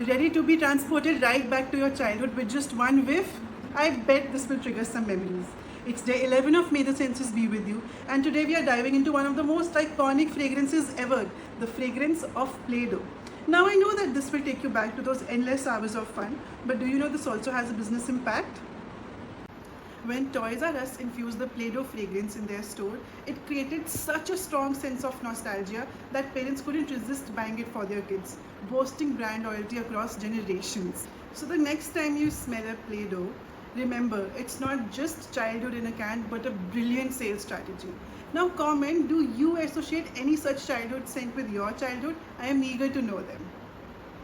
Ready to be transported right back to your childhood with just one whiff? I bet this will trigger some memories. It's day 11 of May the Senses Be With You, and today we are diving into one of the most iconic fragrances ever, the fragrance of Play-Doh. Now I know that this will take you back to those endless hours of fun, but do you know this also has a business impact? When Toys R Us infused the Play-Doh fragrance in their store, it created such a strong sense of nostalgia that parents couldn't resist buying it for their kids, boasting brand loyalty across generations. So the next time you smell a Play-Doh, remember it's not just childhood in a can but a brilliant sales strategy. Now comment, do you associate any such childhood scent with your childhood? I am eager to know them.